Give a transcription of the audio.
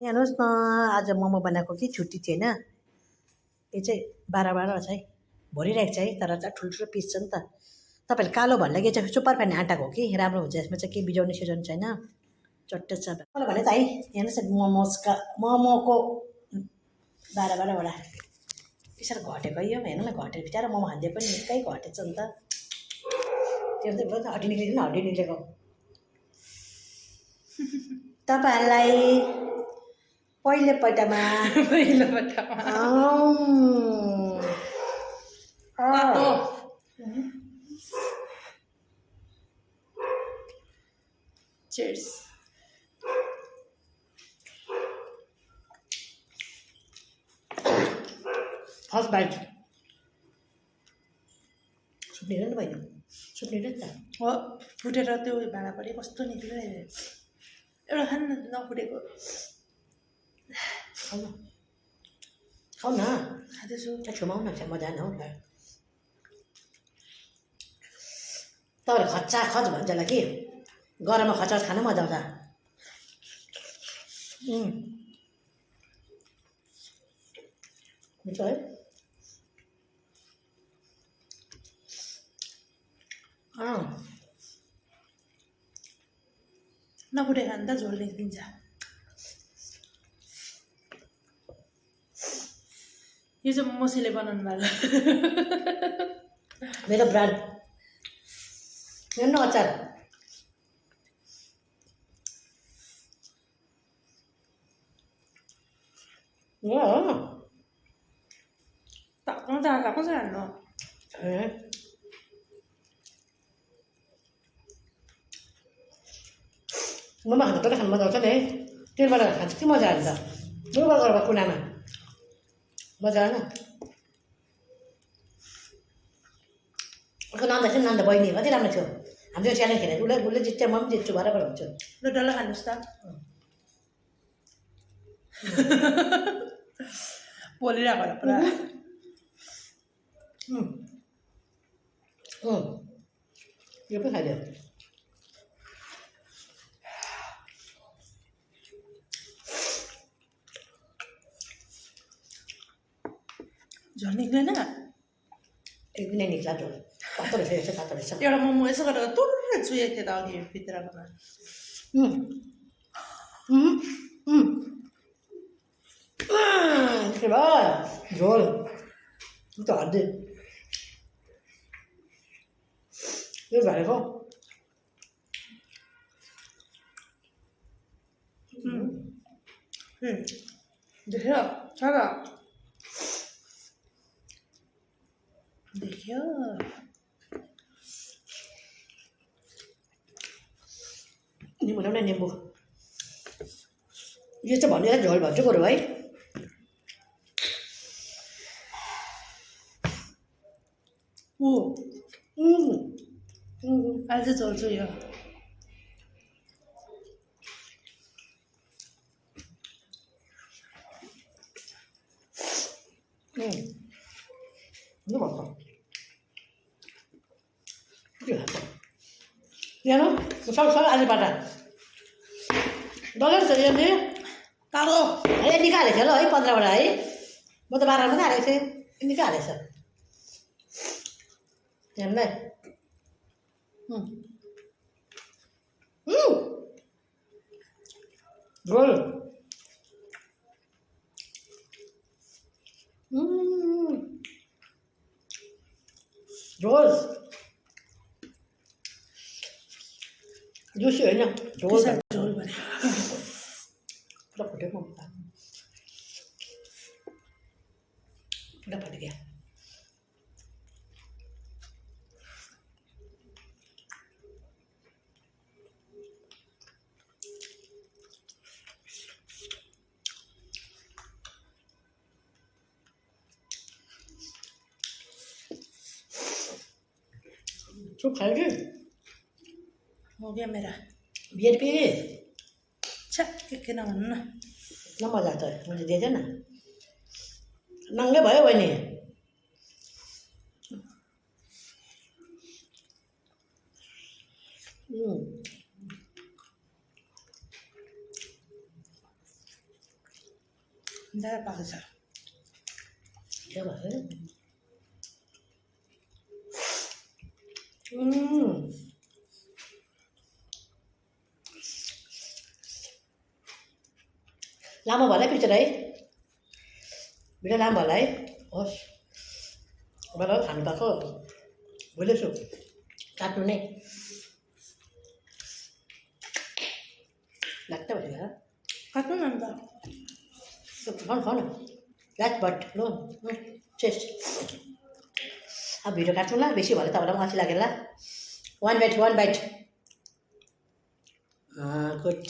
हेर्नुहोस् न आज मोमो बनाएको कि छुट्टी थिएन यो चाहिँ 12 छ है भरिरहेको छ है तर चाहिँ ठुल्ठुलो पिस छ नि त तपाईँहरूले कालो भन्दा यो चाहिँ सुपर फाइन आँटाको हो कि राम्रो हुन्छ यसमा चाहिँ केही बिजाउने सिजाउनु छैन चट्टै छ मलाई भने त है हेर्नुहोस् मोमोको 12वटा बिस्तारो घटेको है यो हेर्नु न घटेर बिचरा मोमो खाँदै पनि निकै घटेछ नि त त्यो चाहिँ बहुत हड्डी निक्लिँदैन हड्डी निक्लेको तपाईँहरूलाई पहिलोपटकमा Cheers. फर्स्ट बाइट सुप्ने र नि भएन सुप्ने र नि त हो फुटेर त्यो भाँडा पऱ्यो कस्तो निक्लिरहेको एउटा खानु न नफुटेको खाऊ न खाँदैछु छेउमा आउनु चाहिँ मजा आएन हौ तपाईँहरू खच्चा खच भन्छ होला कि गरममा खच्चा खानु मजा आउँछ हुन्छ है नफुटेको खानु त झोल निक्लिन्छ यो चाहिँ मसीले बनाउनु भएको मेरो ब्रान्ड हेर्नु अचार ताक्नु त कसरी हाल्नु मोमो खानु त खानु मजा आउँछ नि है तेलबाट खान्छ के मजा आउँछ दुर्बल गरेर कुनामा मजा आएन उसको नाम त नाम त बहिनी कति राम्रो थियो हाम्रो च्यालेन्ज खेलेर उसले जित्छ म पनि जित्छु बराबर हुन्छ ल डल्लो खानुहोस् त पोलिरहेको होला पुरा यो पनि खाइदियो झोल निक्लेन एक दिन निक्ला झोल कस्तो रहेछ यो चाहिँ कस्तो रहेछ एउटा मोमो यसो गरेर तुर्र चुहेको थियो त अघि भित्रकोमा के भयो झोल त हड्डी यो भनेको देख्यो छ त देख्यो निम्बु ल्याउन निम्बु यो चाहिँ भन्यो झोल भन्छु बरु है अहिले चाहिँ झोल छु यो Nu भन्छ यहाँ सब सब आलुबाट डलर छ यहाँ तारो ए निकालेको थियो ल है 15वटा है म त 12 मात्रै हालेको थिएँ निकालेछ हेर्नुलाई झोल झोल जुसी होइन झोल झोल भने पुरा फुट्यो म पुरा फुट्यो क्या चुप खायो कि हो गया मेरा बियर पिए छ के नभन्नु न न मजा त मैले दिँदैन नङ्गे भयो बहिनी ज्यादा पाएको छ क्या भयो लामो भयो होला है पिक्चर है भिडियो लामो भयो होला है होस् अब खानु पाएको भुलेछु काट्नु नै लाग्छ भनेर काट्नु न अन्त खानु लास्ट बट नो चेस्ट अब भिडियो काट्नु ल बेसी भयो तपाईँलाई पनि अल्छी लागेर ल वान बाइट गुड